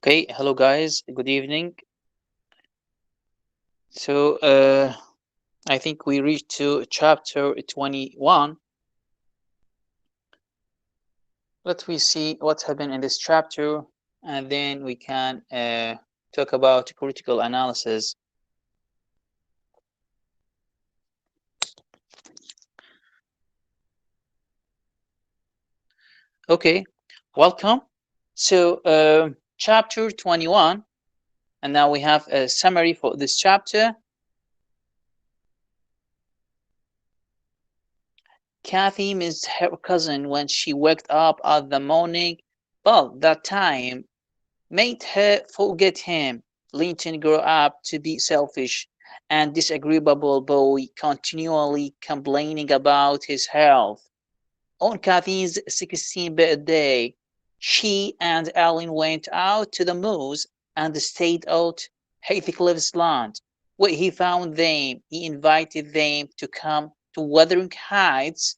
Okay, hello guys, good evening. So, I think we reached to chapter 21. Let me see what happened in this chapter, and then we can talk about critical analysis. Okay, welcome. So, chapter 21, and now we have a summary for this chapter. Kathy missed her cousin when she waked up at the morning, but that time made her forget him. Linton grew up to be selfish and disagreeable boy, continually complaining about his health. On Kathy's 16th birthday, she and Ellen went out to the moors and stayed at Heathcliff's land, where he found them. He invited them to come to Wuthering Heights,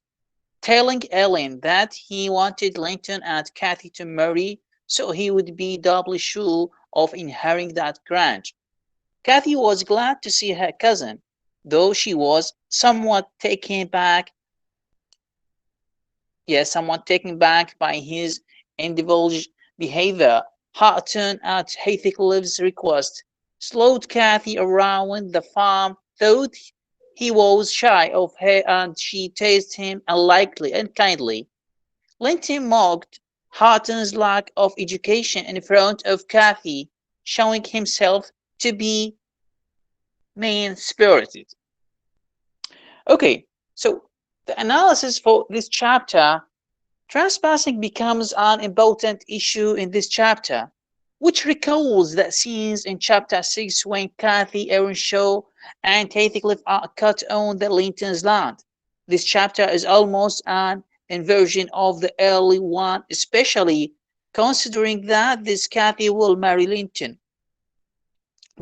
telling Ellen that he wanted Linton and Kathy to marry so he would be doubly sure of inheriting that grant. Kathy was glad to see her cousin, though she was somewhat taken back by his indulgent behavior. Houghton, at Heathcliff's request, slowed Kathy around the farm, thought he was shy of her and she tasted him unlikely and kindly. Linton mocked Houghton's lack of education in front of Kathy, showing himself to be mean-spirited. Okay, so the analysis for this chapter, trespassing becomes an important issue in this chapter, which recalls the scenes in chapter 6 when Kathy, Earnshaw, and Heathcliff are cut on the Linton's land. This chapter is almost an inversion of the early one, especially considering that this Kathy will marry Linton.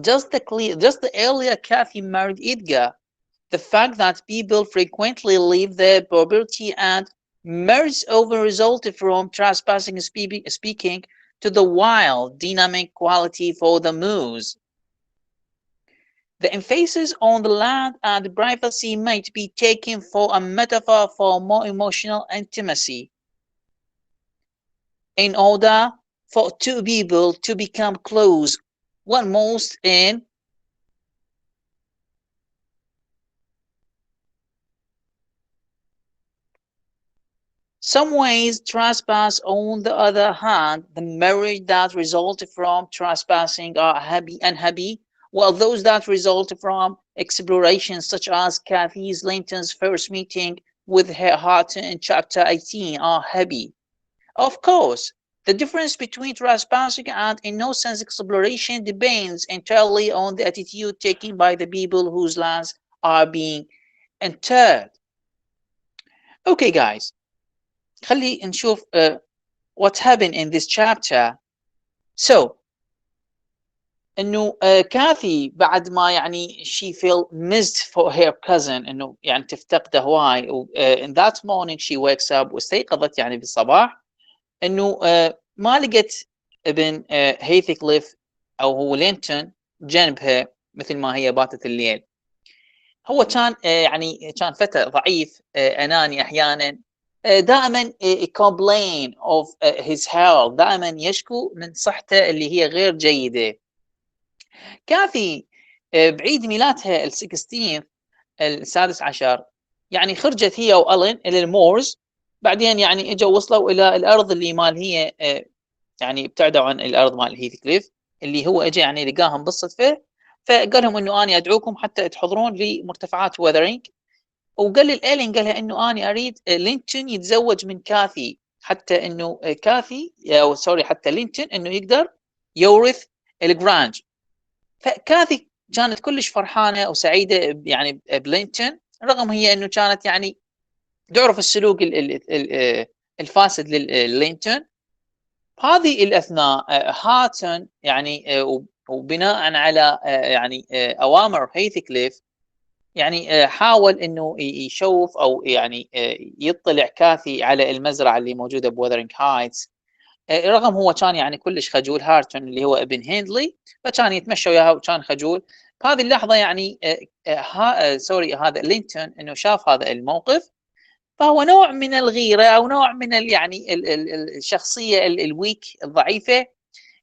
Just the earlier Kathy married Edgar, the fact that people frequently leave their property and marriage often resulted from trespassing speaking to the wild, dynamic quality for the moose. The emphasis on the land and privacy might be taken for a metaphor for more emotional intimacy. In order for two people to become close, one must in some ways trespass. On the other hand, the marriage that result from trespassing are unhappy, while those that result from exploration, such as Kathy Linton's first meeting with her heart in chapter 18, are happy. Of course, the difference between trespassing and innocent exploration depends entirely on the attitude taken by the people whose lands are being entered. Okay guys, خلي نشوف what happened in this chapter. So انه كاثي بعد ما يعني she felt missed for her cousin, انه يعني تفتقده هواي. in that morning she wakes up واستيقظت يعني بالصباح انه ما لقت ابن هيثكليف او هو لينتون جنبها مثل ما هي باتت الليل. هو كان يعني كان فتى ضعيف، اناني احيانا، دائما complain of his health، دائما يشكو من صحته اللي هي غير جيدة. كاثي بعيد ميلادها السادس عشر يعني خرجت هي وألين إلى المورز، بعدين يعني اجوا وصلوا إلى الأرض اللي مال هي يعني ابتعدوا عن الأرض مال هيثكليف اللي هو اجى يعني لقاهم بالصدفة، فقال لهم انه انا ادعوكم حتى تحضرون لمرتفعات وذرينج. وقال للالين قال لها انه انا اريد لينتون يتزوج من كاثي، حتى انه كاثي او سوري حتى لينتون انه يقدر يورث الجراند. فكاثي كانت كلش فرحانه وسعيده يعني بلينتون، رغم هي انه كانت يعني تعرف السلوك الفاسد للينتون. هذه الاثناء هاتون يعني وبناء على يعني اوامر هيثكليف يعني حاول انه يشوف او يعني يطلع كاثي على المزرعه اللي موجوده بوذرينج هايتس، رغم هو كان يعني كلش خجول، هارتون اللي هو ابن هندلي، فكان يتمشى وياها وكان خجول. بهذه اللحظة يعني سوري، هذا لينتون انه شاف هذا الموقف، فهو نوع من الغيرة او نوع من يعني الشخصية الويك الضعيفة،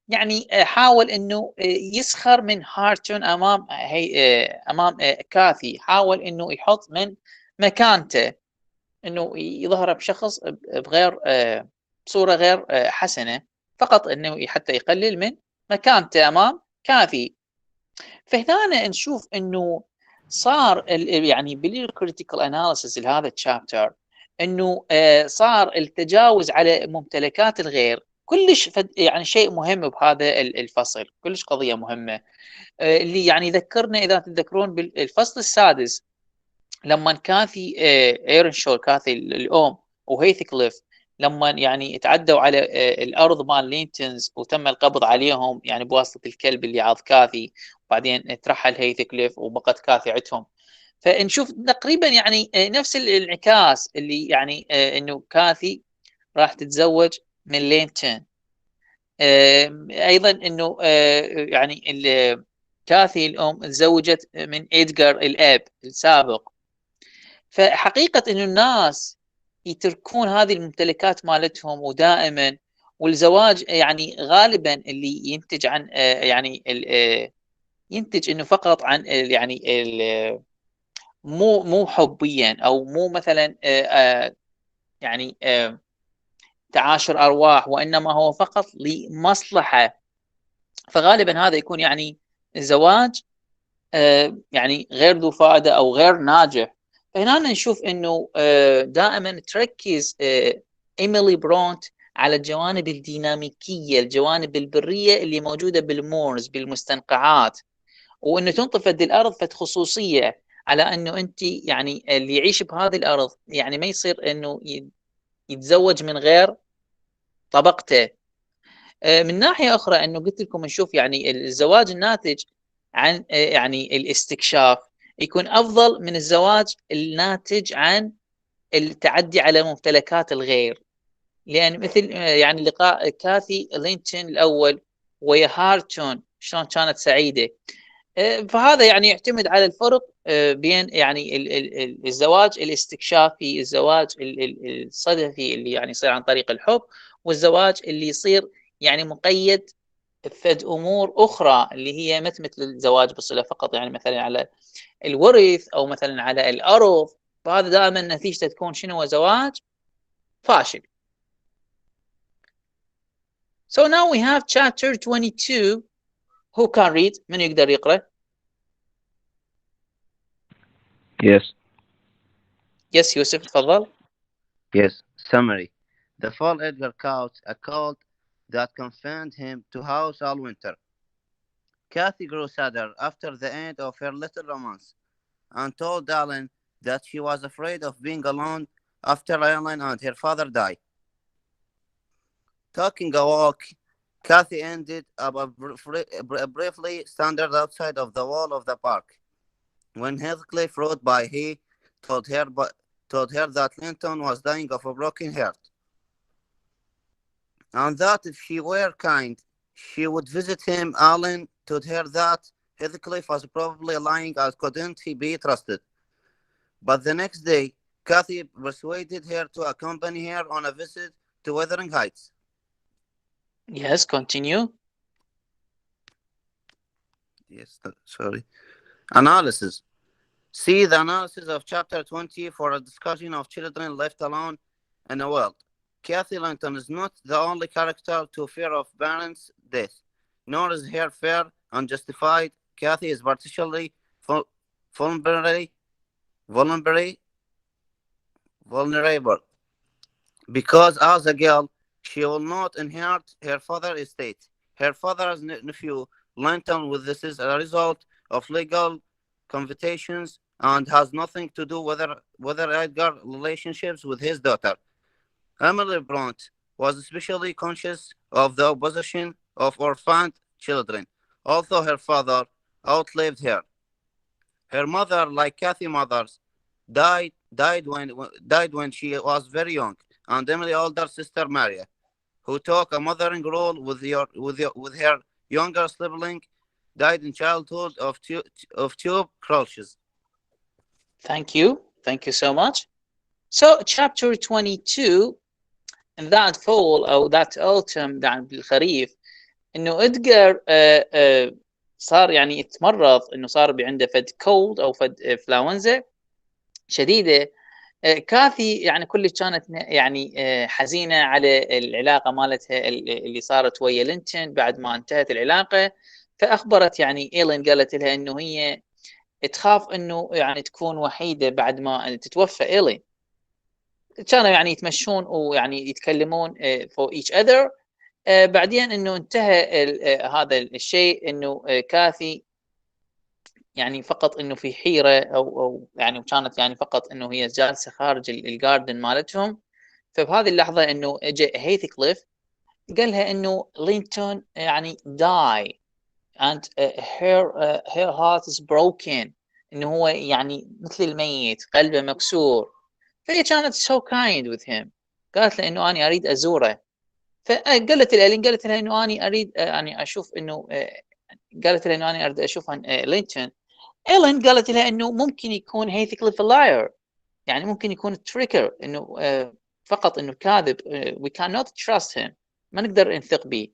يعني حاول انه يسخر من هارتون امام هي امام كاثي، حاول انه يحط من مكانته، انه يظهر بشخص بغير بصورة غير حسنة، فقط انه حتى يقلل من مكانته امام كاثي. فهنا نشوف انه صار يعني بالكريتيكال اناليسيس لهذا الشابتر، انه صار التجاوز على ممتلكات الغير كلش يعني شيء مهم بهذا الفصل، كلش قضية مهمة. اللي يعني ذكرنا، اذا تتذكرون بالفصل السادس لما كاثي ايرن شور، كاثي الام وهيثكليف لما يعني تعدوا على الارض مال لينتونز وتم القبض عليهم يعني بواسطه الكلب اللي عض كاثي، وبعدين ترحل هيثكليف وبقت كاثي عندهم. فنشوف تقريبا يعني نفس الانعكاس اللي يعني انه كاثي راح تتزوج من لينتون. ايضا انه يعني كاثي الام تزوجت من ادغار الاب السابق. فحقيقة إنه الناس يتركون هذه الممتلكات مالتهم ودائما، والزواج يعني غالبا اللي ينتج عن يعني ينتج إنه فقط عن يعني مو حبيا أو مو مثلا يعني تعاشر أرواح، وإنما هو فقط لمصلحة. فغالبا هذا يكون يعني زواج يعني غير ذو فائدة أو غير ناجح. فهنا نشوف أنه دائما تركز إيميلي برونت على الجوانب الديناميكية، الجوانب البرية اللي موجودة بالمورز، بالمستنقعات، وأنه تنطفد الأرض فد خصوصية على أنه أنت يعني اللي يعيش بهذه الأرض يعني ما يصير أنه يتزوج من غير طبقته. من ناحية أخرى أنه قلت لكم نشوف يعني الزواج الناتج عن يعني الاستكشاف يكون أفضل من الزواج الناتج عن التعدي على ممتلكات الغير. لأن مثل يعني لقاء كاثي لينتون الأول ويا هارتون شلون كانت سعيدة. فهذا يعني يعتمد على الفرق بين يعني الزواج الاستكشافي، الزواج الصدفي اللي يعني يصير عن طريق الحب، والزواج اللي يصير يعني مقيد بفد امور اخرى اللي هي مثل الزواج بالصله فقط، يعني مثلا على الورث او مثلا على الارض. فهذا دائما نتيجته تكون شنو؟ زواج فاشل. So now we have chapter 22. Who can read؟ من يقدر يقرأ؟ Yes, Yes يوسف تفضل. yes. Summary. The fall Edgar caught a cold that confined him to house all winter. Kathy grew sadder after the end of her little romance and told Alan that she was afraid of being alone after Alan and her father died. Taking a walk, Kathy ended up briefly standing outside of the wall of the park. When Heathcliff rode by, he told her, told her that Linton was dying of a broken heart, and that if she were kind, she would visit him. Alan told her that Heathcliff was probably lying as couldn't he be trusted. But the next day, Kathy persuaded her to accompany her on a visit to Wuthering Heights. Yes, continue. Yes, sorry. Analysis. See the analysis of chapter 20 for a discussion of children left alone in the world. Kathy Langton is not the only character to fear of parents' death, nor is her fear unjustified. Kathy is particularly vulnerable, vulnerable, vulnerable because as a girl, she will not inherit her father's estate. Her father's nephew, Langton, with this is a result of legal conversations and has nothing to do with whether Edgar relationships with his daughter. Emily Bront was especially conscious of the opposition of orphaned children, although her father outlived her. Her mother, like Kathy mothers, died when she was very young, and Emily's older sister Maria, who took a mothering role with her younger sibling, died in childhood of tuberculosis. Thank you so much. So chapter 22. in that fall أو that autumn يعني بالخريف إنه إدجار صار يعني يتمرض، إنه صار عنده فد كولد أو فد إنفلونزا شديدة. كاثي يعني كلش كانت يعني حزينة على العلاقة مالتها اللي صارت ويا لينتون بعد ما انتهت العلاقة. فأخبرت يعني إيلين، قالت لها إنه هي تخاف إنه يعني تكون وحيدة بعد ما تتوفى إيلين. كانوا يعني يتمشون ويعني يتكلمون for each other. بعدين انه انتهى هذا الشيء، انه كاثي يعني فقط انه في حيره او يعني كانت يعني فقط انه هي جالسه خارج الجاردن مالتهم. فبهذه اللحظه انه اجى هيث كليف، قال لها انه لينتون يعني die and her heart is broken، انه هو يعني مثل الميت، قلبه مكسور. فهي كانت so kind with him، قالت له انه انا اريد ازوره. فقالت لإلين، قالت لها انه انا اريد يعني اشوف انه قالت لها انه انا اريد اشوف عن لينتون. إيلين قالت لها انه ممكن يكون هيثكليف لاير، يعني ممكن يكون تريكر، انه فقط انه كاذب. we cannot trust him، ما نقدر نثق به.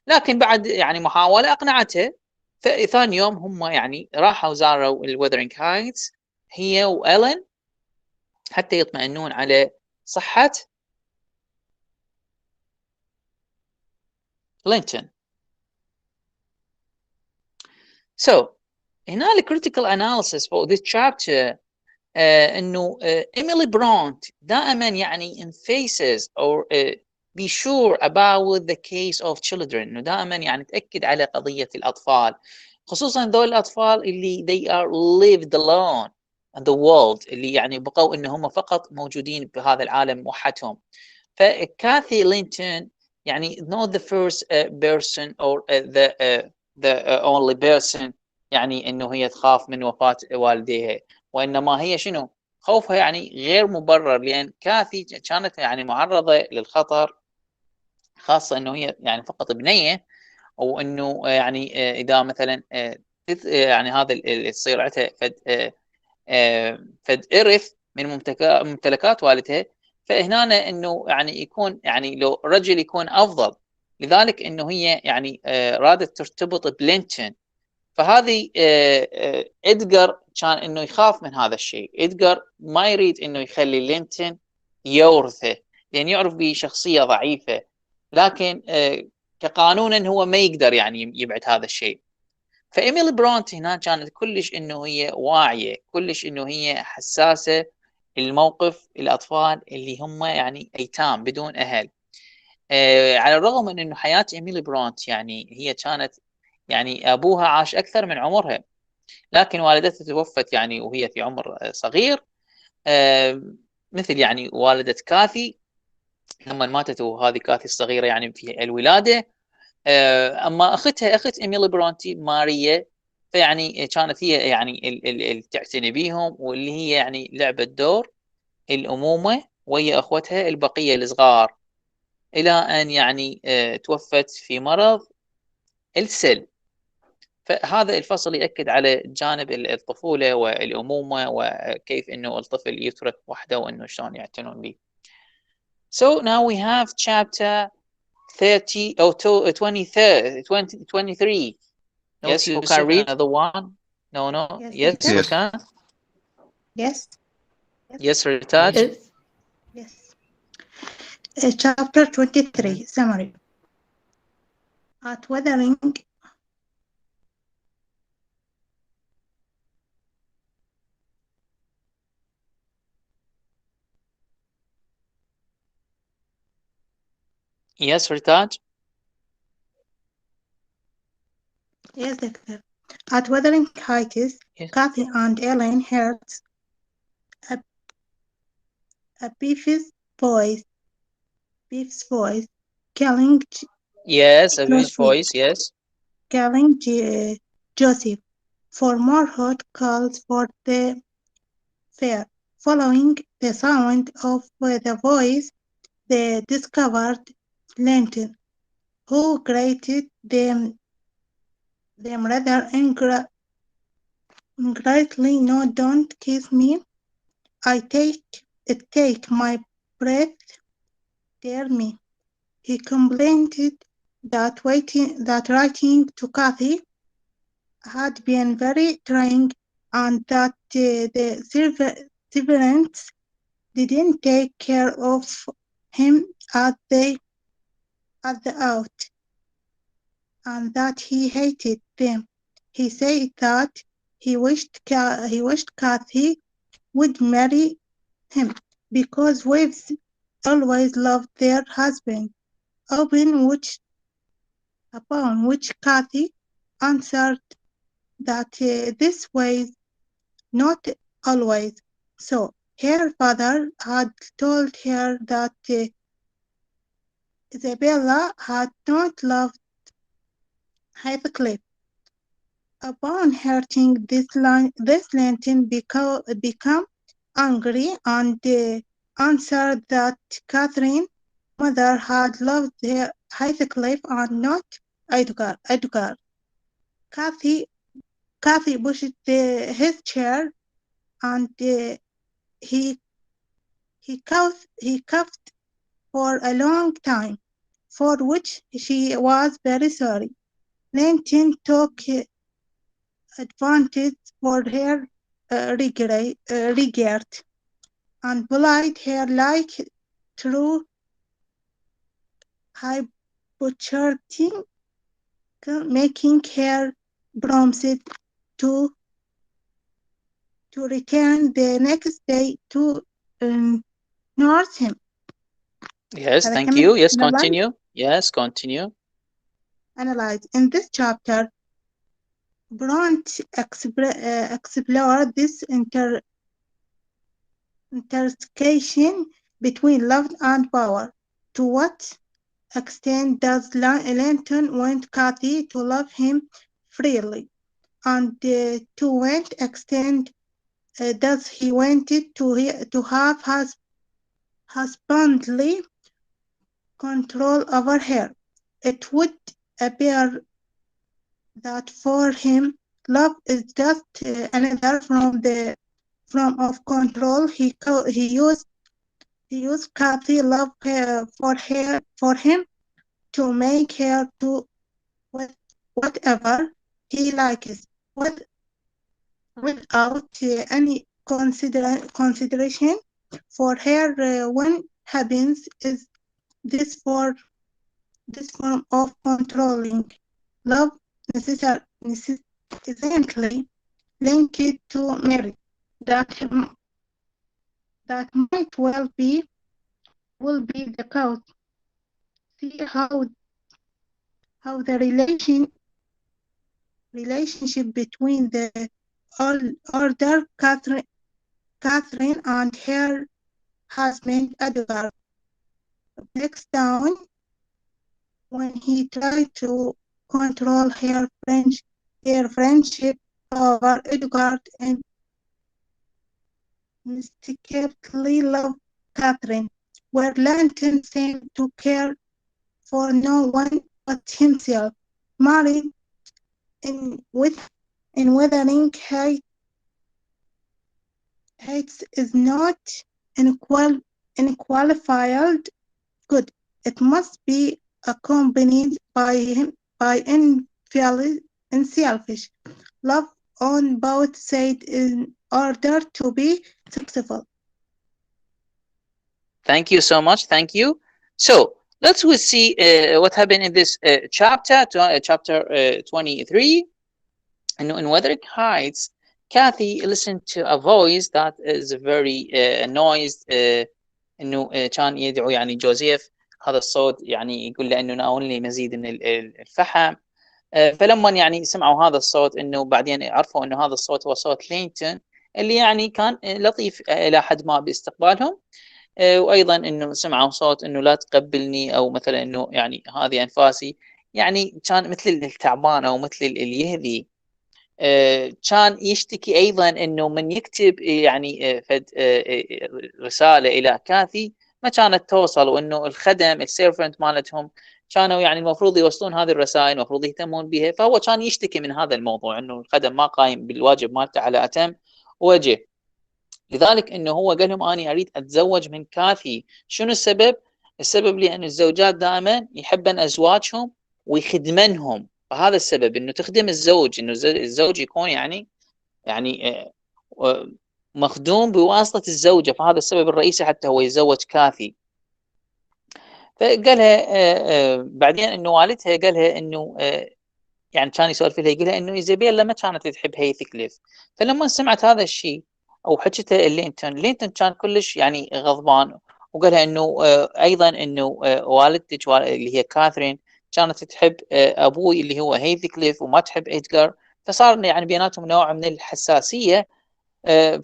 لكن بعد يعني محاولة اقنعته. فثاني يوم هم يعني راحوا زاروا الوذرينج هايتس هي وإيلين حتى يطمئنون على صحة لينتون. So هنا critical analysis for this chapter انه ايميلي برونت دائما يعني emphasizes or be sure about the case of children، انه دائما يعني تأكد على قضية الأطفال، خصوصا ذول الأطفال اللي they are lived alone in the world، اللي يعني بقوا انهم فقط موجودين بهذا العالم وحدهم. فكاثي لينتون يعني not the first person or the only person يعني انه هي تخاف من وفاة والديها، وانما هي شنو خوفها يعني غير مبرر، لان كاثي كانت يعني معرضة للخطر، خاصة انه هي يعني فقط بنية، وانه يعني اذا مثلا يعني هذا يصير عندها فد إرث من ممتلكات والدها، فهنا انه يعني يكون يعني لو رجل يكون افضل. لذلك انه هي يعني رادت ترتبط بلينتون. فهذه إدغار كان انه يخاف من هذا الشيء. إدغار ما يريد انه يخلي لينتون يورثه، لان يعرف به شخصية ضعيفة، لكن كقانونا هو ما يقدر يعني يبعد هذا الشيء. فإيميلي برونت هنا كانت كلش انه هي واعية، كلش انه هي حساسة الموقف الأطفال اللي هم يعني أيتام بدون أهل. على الرغم من انه حياة إيميلي برونت يعني هي كانت يعني ابوها عاش اكثر من عمرها، لكن والدتها توفت يعني وهي في عمر صغير، مثل يعني والدة كاثي لما ماتت وهذه كاثي الصغيرة يعني في الولادة. اما اختها اخت ايميلي برونتي ماريا، فيعني كانت هي يعني اللي تعتني بيهم، واللي هي يعني لعبت دور الامومة ويا اخوتها البقية الصغار، الى ان يعني توفت في مرض السل. فهذا الفصل يأكد على جانب الطفولة والأمومة، وكيف إنه الطفل يترك وحده وإنه شلون يعتنون به. So now we have chapter 30 or 23. 23. Yes, who can read another one? No, no. Yes, who Yes. can? Yes. Yes, Ritaj. Yes. Chapter 23, summary. At Wuthering, Yes, Ritaj. yes, Doctor. At Wuthering Heights, Yes. Kathy and Ellen heard a, a beef's voice, calling, Yes, a big Joseph, voice. Yes. calling Joseph for more hot calls for the fair. Following the sound of the voice, they discovered Linton, who greeted them rather greatly. No, don't kiss me. Take my breath, dear me. He complained that writing to Kathy had been very trying and that the servants didn't take care of him at the out, and that he hated them. He said that he wished Kathy would marry him because wives always loved their husband. Upon which Kathy answered that this was not always so. Her father had told her that Isabella had not loved Heathcliff. Upon hearing this Linton became angry and answered that Catherine's mother had loved Heathcliff and not Edgar. Cathy, Cathy pushed his chair and he coughed for a long time, for which she was very sorry. Linton took advantage for her regard and bullied her like true hypocrisy, making her promise to return the next day to um, nurse him. Yes, هذا thank كمان you. Yes, analyze. continue. Yes, continue. In this chapter, Bront explored this intersection between love and power. To what extent does Linton want Cathy to love him freely? And to what extent does he want it to have husbandly control over her? It would appear that for him, love is just another form of control. He used Kathy love for him to make her do with whatever he likes, with, without any consideration for her. When happens is this for this form of controlling love necessarily linked to marriage that that might well be will be the cause. See how the relationship between the older Catherine and her husband Edgar breaks down when he tried to control her friendship. However, Edgar mystically loved Catherine, where Langton seemed to care for no one but himself. Married in Wuthering Heights is not unqualified good. It must be accompanied by unselfish love on both sides in order to be successful. Thank you so much. Thank you. So let's we see what happened in this chapter 23. In Wuthering Heights, Kathy listened to a voice that is very annoyed انه كان يدعو يعني جوزيف. هذا الصوت يعني يقول له انه ناولني مزيد من الفحم. فلما يعني سمعوا هذا الصوت انه بعدين عرفوا انه هذا الصوت هو صوت لينتون اللي يعني كان لطيف الى حد ما باستقبالهم. وايضا انه سمعوا صوت انه لا تقبلني او مثلا انه يعني هذه انفاسي. يعني كان مثل التعبان او مثل اللي يهذي. كان يشتكي ايضا انه من يكتب يعني فد رساله الى كاثي ما كانت توصل، وانه الخدم السيرفنت مالتهم كانوا يعني المفروض يوصلون هذه الرسائل، المفروض يهتمون بها. فهو كان يشتكي من هذا الموضوع، انه الخدم ما قايم بالواجب مالته على اتم وجه. لذلك انه هو قال لهم اني اريد اتزوج من كاثي. شنو السبب؟ السبب لان الزوجات دائما يحبن ازواجهم ويخدمنهم، فهذا السبب انه تخدم الزوج، انه الزوج يكون يعني مخدوم بواسطة الزوجة، فهذا السبب الرئيسي حتى هو يتزوج كاثي. فقالها بعدين انه والدها قالها انه يعني كان يسولف لها، يقول لها انه ايزابيلا ما كانت تحب هيثكليف. فلما سمعت هذا الشيء او حكته لينتون كان كلش يعني غضبان، وقال لها انه ايضا انه والدتك اللي هي كاثرين كانت تحب ابوي اللي هو هيثكليف وما تحب ادجار. فصار يعني بيناتهم نوع من الحساسيه.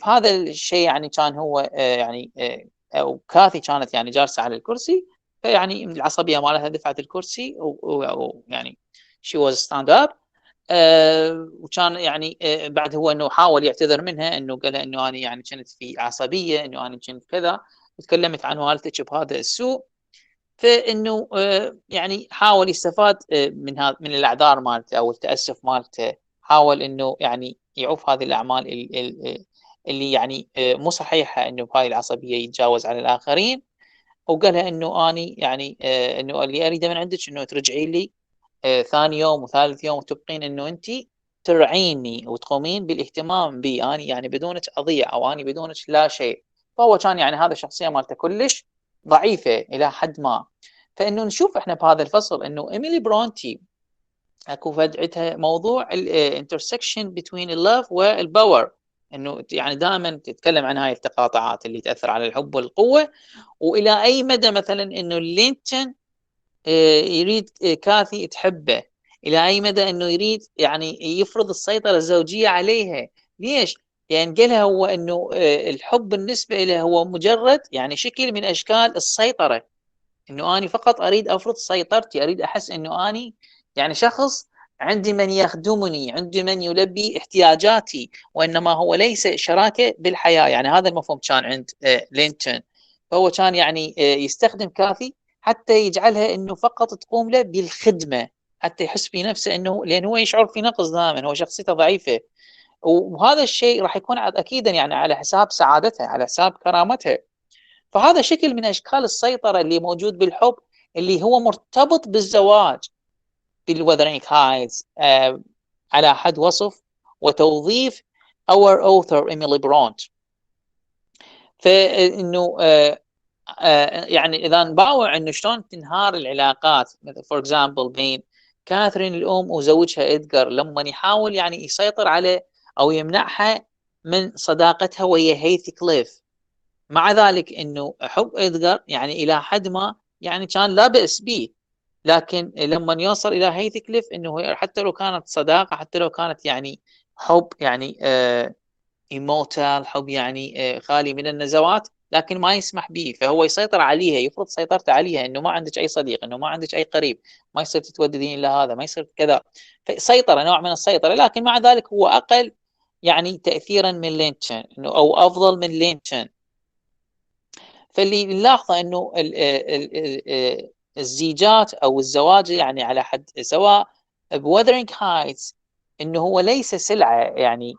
فهذا الشيء يعني كان هو يعني او كاثي كانت يعني جالسه على الكرسي، فيعني من العصبيه مالتها دفعت الكرسي ويعني شي واز ستاند اب. وكان يعني بعد هو انه حاول يعتذر منها، انه قال انه انا يعني كنت في عصبيه، انه انا كنت كذا، وتكلمت عن والدتك بهذا السوء. فانه يعني حاول يستفاد من هذا من الاعذار مالته او التاسف مالته، حاول انه يعني يعوف هذه الاعمال اللي يعني مو صحيحه، انه بهاي العصبيه يتجاوز على الاخرين. وقالها انه اني يعني انه اللي اريده من عندك انه ترجعي لي ثاني يوم وثالث يوم، وتبقين انه انت ترعيني وتقومين بالاهتمام بي اني، يعني بدونك اضيع او اني بدونك لا شيء. فهو كان يعني هذا الشخصيه مالته كلش ضعيفه الى حد ما. فانه نشوف احنا بهذا الفصل انه ايميلي برونتي اكو عندها موضوع الانترسكشن بين اللوف والباور، انه يعني دائما تتكلم عن هاي التقاطعات اللي تاثر على الحب والقوه، والى اي مدى مثلا انه لينتون يريد كاثي تحبه، الى اي مدى انه يريد يعني يفرض السيطره الزوجيه عليها. ليش؟ يعني قالها هو انه الحب بالنسبه له هو مجرد يعني شكل من اشكال السيطره، انه اني فقط اريد افرض سيطرتي، اريد احس انه اني يعني شخص عندي من يخدمني، عندي من يلبي احتياجاتي، وانما هو ليس شراكه بالحياه. يعني هذا المفهوم كان عند لينتون. فهو كان يعني يستخدم كافي حتى يجعلها انه فقط تقوم له بالخدمه، حتى يحس بنفسه انه، لان هو يشعر في نقص دائما، هو شخصيته ضعيفه، وهذا الشيء راح يكون اكيدا يعني على حساب سعادتها، على حساب كرامتها. فهذا شكل من اشكال السيطره اللي موجود بالحب، اللي هو مرتبط بالزواج بالوذرينج هايتس على حد وصف وتوظيف our author إيميلي برونت. فانه يعني اذا نباوع انه شلون تنهار العلاقات مثل فور اكزامبل بين كاثرين الام وزوجها ادجار، لما يحاول يعني يسيطر على او يمنعها من صداقتها ويا هيث كليف. مع ذلك انه حب ادغار يعني الى حد ما يعني كان لا بأس به، لكن لما يوصل الى هيثكليف انه حتى لو كانت صداقه، حتى لو كانت يعني حب يعني ايموتال، حب يعني خالي من النزوات، لكن ما يسمح به. فهو يسيطر عليها، يفرض سيطرته عليها، انه ما عندك اي صديق، انه ما عندك اي قريب، ما يصير تتوددين الا هذا، ما يصير كذا. فسيطره، نوع من السيطره، لكن مع ذلك هو اقل يعني تاثيرا من لينتون، انه او افضل من لينتون. فاللي نلاحظه انه الزيجات او الزواج يعني على حد سواء بوذرينج هايتس، انه هو ليس سلعه، يعني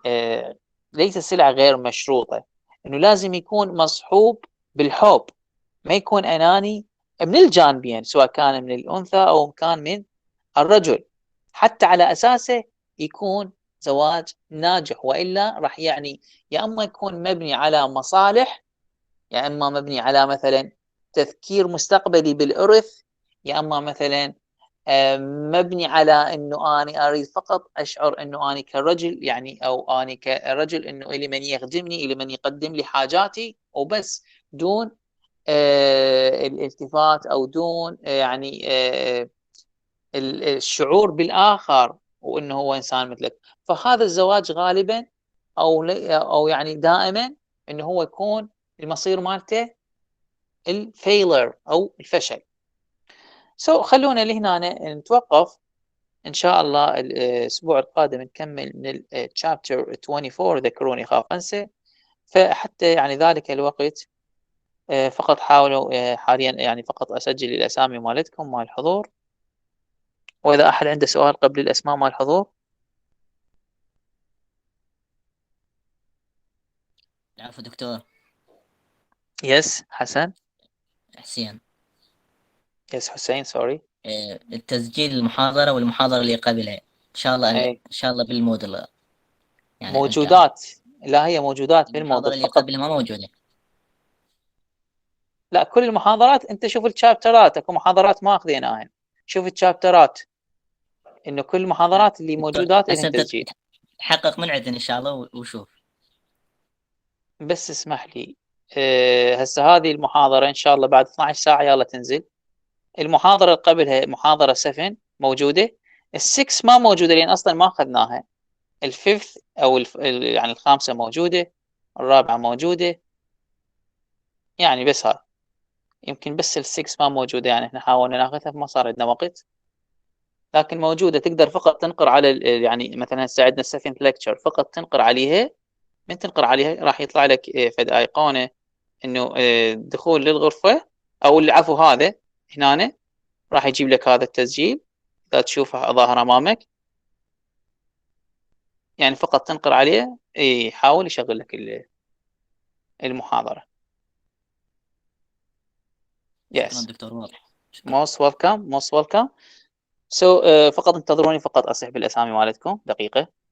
ليس سلعه غير مشروطه، انه لازم يكون مصحوب بالحب، ما يكون اناني من الجانبين، سواء كان من الانثى او كان من الرجل، حتى على اساسه يكون زواج ناجح. والا راح يعني يا اما يكون مبني على مصالح، يا اما مبني على مثلا تفكير مستقبلي بالارث، يا اما مثلا مبني على انه اني اريد فقط اشعر انه اني كرجل، يعني او اني كرجل انه الي من يخدمني، الي من يقدم لي حاجاتي وبس، دون الالتفات او دون يعني الشعور بالاخر وانه هو انسان مثلك. فهذا الزواج غالبا او يعني دائما انه هو يكون المصير مالته الفيلر او الفشل. خلونا لهنا نتوقف، ان شاء الله الاسبوع القادم نكمل من الشابتر 24 ذكروني خاف انسى. فحتى يعني ذلك الوقت فقط حاولوا حاليا يعني فقط أسجل الأسامي مالتكم مال الحضور، وإذا أحد عنده سؤال قبل الأسماء مال الحضور. العفو دكتور. يس حسن. حسين. يس حسين سوري. التسجيل المحاضرة والمحاضرة اللي قبلها إن شاء الله أي إن شاء الله بالموديل يعني ألقاها. موجودات. لا هي موجودات المحاضرة بالموديل اللي فقط. قبلها ما موجودة. لا كل المحاضرات انت شوف الشابترات، اكو محاضرات ما اخذيناهن، شوف الشابترات انه كل المحاضرات اللي دكتور موجودات هسه لهن أنت تسجيل. تحقق من عندنا إن شاء الله وشوف. بس اسمح لي، هسه هذه المحاضرة ان شاء الله بعد 12 ساعة يلا تنزل. المحاضرة اللي قبلها محاضرة 7 موجودة، ال6 ما موجودة لان اصلا ما اخذناها. الفيفث او يعني الخامسة موجودة، الرابعة موجودة، يعني بس هاي يمكن بس ال6 ما موجودة، يعني احنا حاولنا ناخذها فما صار عندنا وقت، لكن موجودة تقدر فقط تنقر على يعني مثلا ساعدنا السكند ليكتشر فقط تنقر عليها. من تنقر عليها راح يطلع لك فد ايقونة انه دخول للغرفة، او العفو هذا هنا راح يجيب لك هذا التسجيل اذا تشوفه ظاهر امامك، يعني فقط تنقر عليه يحاول يشغل لك المحاضرة. شكرا يس دكتور، واضح. شكرا. most welcome most welcome. فقط انتظروني فقط اسحب الاسامي مالتكم دقيقة.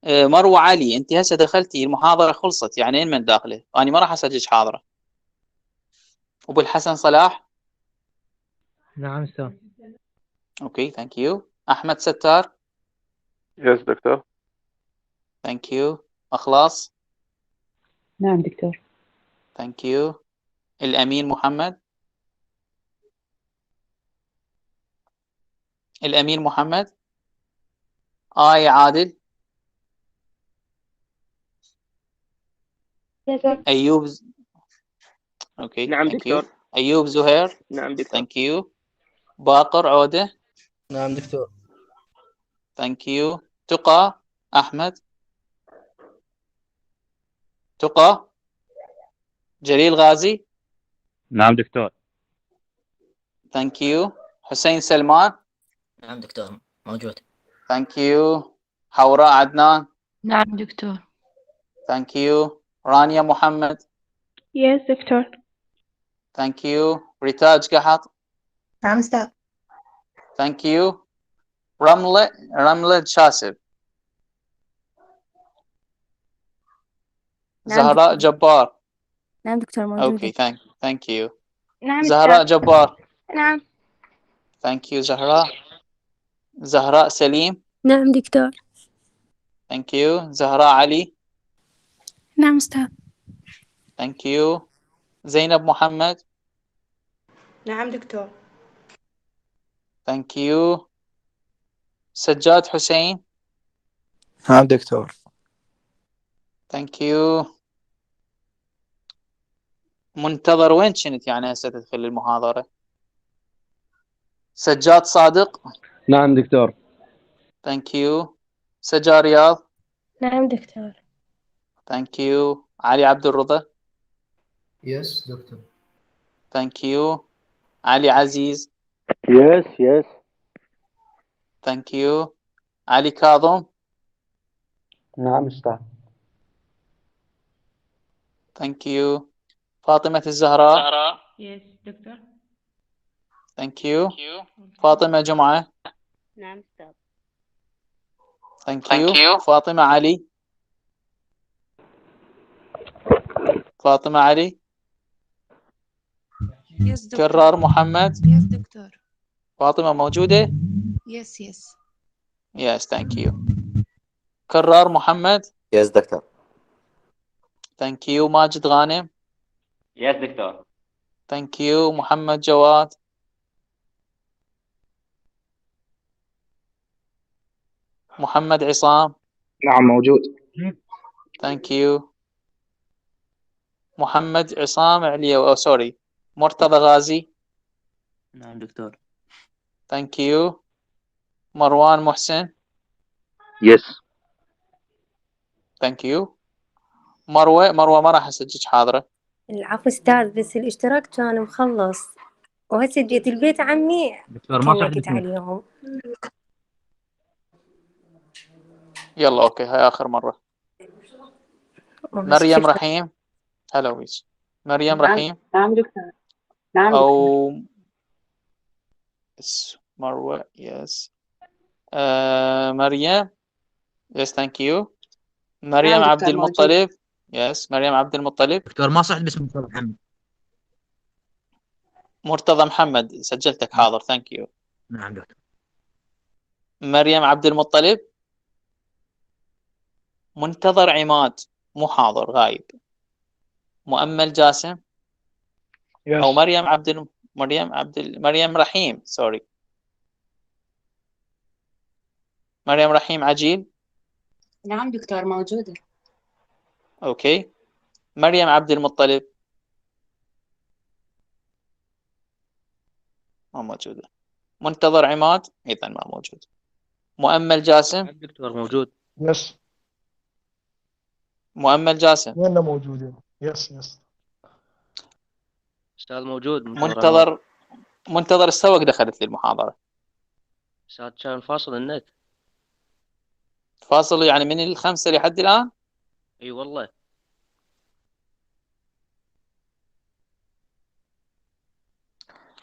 مروة علي انت هسه دخلتي المحاضرة خلصت يعني من داخله انا ما راح اسجل حاضرة. ابو الحسن صلاح. نعم أستاذ. اوكي ثانك يو. احمد ستار. يس دكتور. ثانك يو. اخلاص. نعم دكتور. ثانك يو. الامين محمد. الامين محمد. عادل. ايوب اوكي نعم ثانك يو. دكتور. ايوب زهير. نعم دكتور. ثانك يو. باقر عودة. نعم دكتور. ثانك يو. تقى احمد. تقى. جليل غازي. نعم دكتور. ثانك يو. حسين سلمان. نعم دكتور موجود. ثانك يو. حوراء عدنان. نعم دكتور. ثانك يو. رانيا محمد. Yes, doctor. ثانك يو. ريتاج قحط. نعم أستاذ. ثانك يو. رملة شاسب. نعم زهراء دكتور. جبار. نعم دكتور موجودة. اوكي ثانك يو. نعم زهراء دكتور. جبار. نعم. ثانك يو زهراء. زهراء سليم. نعم دكتور. ثانك يو. زهراء علي. نعم أستاذ. ثانك يو. زينب محمد. نعم دكتور. ثانك يو. سجاد حسين. نعم دكتور. ثانك يو. منتظر وين كنت يعني هسه تدخل المحاضرة؟ سجاد صادق. نعم دكتور. ثانك يو. سجاد رياض. نعم دكتور. ثانك يو. علي عبد الرضا. يس دكتور. ثانك يو. علي عزيز. Yes. ثانك يو. علي كاظم. نعم أستاذ. ثانك يو. فاطمة الزهراء. Yes دكتور. ثانك يو. فاطمة جمعة. نعم أستاذ. ثانك يو. فاطمة علي. فاطمة علي. Yes دكتور. كرار محمد. Yes دكتور. فاطمة موجودة؟ Yes. Yes, thank you. كرار محمد. يس دكتور. Thank you. ماجد غانم. يس دكتور. Thank you. محمد جواد. محمد عصام. نعم موجود. Thank you. محمد عصام علي سوري. مرتضى غازي. نعم دكتور. Thank you. مروان محسن. Yes. Thank you. مروة ما راح اسجلك حاضرة. العفو أستاذ، بس الاشتراك كان مخلص وهسه جيت البيت عمي دكتور ما صح كنكت عليهم. يلا اوكي هاي اخر مرة. مريم رحيم. هلا ويش. مريم رحيم. نعم دكتور. نعم او مروة. يس. مريم. يس ثانك يو. مريم نعم عبد دكتور موجود. المطلب. يس مريم عبد المطلب. دكتور ما صح باسم مرتضى محمد. مرتضى محمد سجلتك حاضر. ثانك يو. نعم دكتور. مريم عبد المطلب. منتظر عماد مو حاضر غايب. مؤمل جاسم. يس. او مريم رحيم سوري. مريم رحيم عجيل. نعم دكتور موجودة. اوكي. مريم عبد المطلب ما موجودة. منتظر عماد ايضا ما موجود. مؤمل جاسم. دكتور موجود. يس. مؤمل جاسم. وين موجودين؟ يس. أستاذ موجود. منتظر السوق دخلت لي المحاضرة. أستاذ كان فاصل النت. فاصل يعني من 5 لحد الآن. اي والله.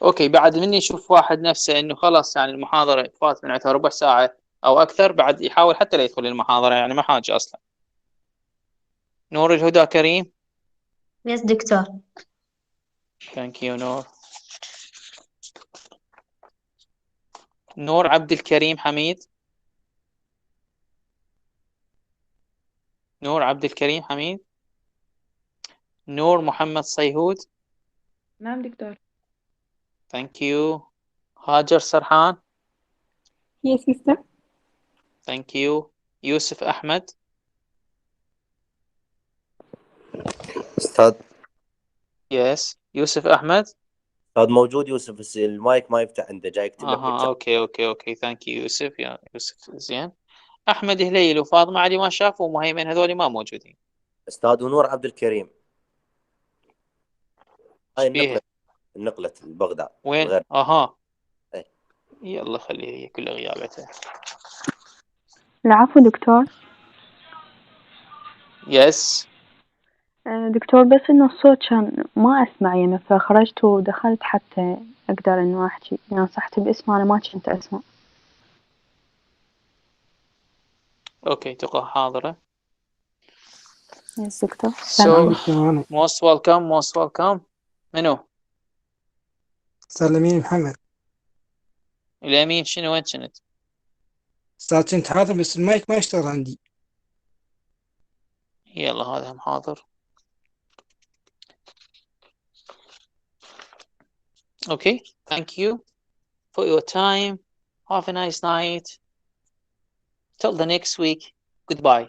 اوكي بعد مني يشوف واحد نفسه انه خلاص يعني المحاضرة فات من عندها ربع ساعة او اكثر بعد يحاول حتى لا يدخل المحاضرة يعني ما حاجة اصلا. نور الهدى كريم. Yes دكتور. ثانك يو نور. نور عبد الكريم حميد. نور عبد الكريم حميد. نور محمد صيهود. نعم دكتور. ثانك يو. هاجر سرحان. Yes sister. ثانك يو. يوسف أحمد. استاذ. يس يوسف أحمد. استاذ موجود يوسف بس المايك ما يفتح عنده جاي يكتب لك بالشات. اوكي ثانك يو يوسف. يا يوسف زين. أحمد هليل وفاطمة علي ما شافوا ومهيمن هذول ما موجودين. استاذ ونور عبد الكريم. هاي النقلة بغداد. وين؟ الغرب. ايه. يلا خليها هي كل غيابتها. العفو دكتور. يس. دكتور بس إنه الصوت كان ما أسمع يعني فخرجت ودخلت حتى أقدر إنه أحكي يعني صحت باسمه أنا ما كنت أسمع. اوكي تقى حاضرة. يس دكتور. So most welcome. منو؟ سلميني محمد. اليمين شنو وين كنت؟ استاذ كنت حاضر بس المايك ما يشتغل عندي. يلا هذا هم حاضر. Okay, thank you for your time. Have a nice night. Till the next week. Goodbye.